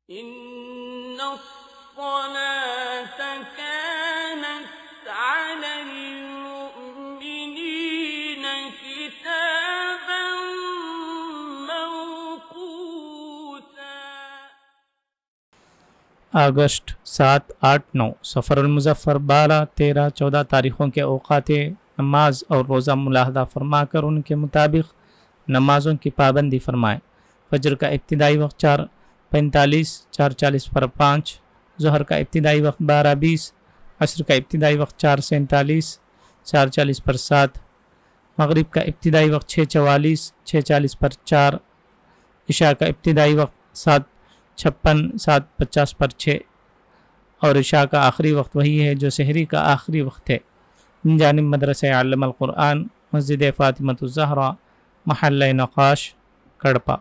إن الصلاة كانت على المؤمنين كتابا موقوتا۔ اگست 7، 8، 9 سفر المظفر 12، 13، 14 تاریخوں کے اوقات نماز اور روزہ ملاحظہ فرما کر ان کے مطابق نمازوں کی پابندی فرمائیں۔ فجر کا ابتدائی وقت 4:45، 4:40 پر 5، ظہر کا ابتدائی وقت 12:20، عصر کا ابتدائی وقت 4:47، 4:40 پر 7، مغرب کا ابتدائی وقت 6:44، 6:40 پر 4، عشاء کا ابتدائی وقت 7:56، 7:50 پر 6، اور عشاء کا آخری وقت وہی ہے جو سحری کا آخری وقت ہے۔ من جانب مدرسہ علم القرآن، مسجد فاطمۃ الزہرا، محلہ نقاش، کڑپا۔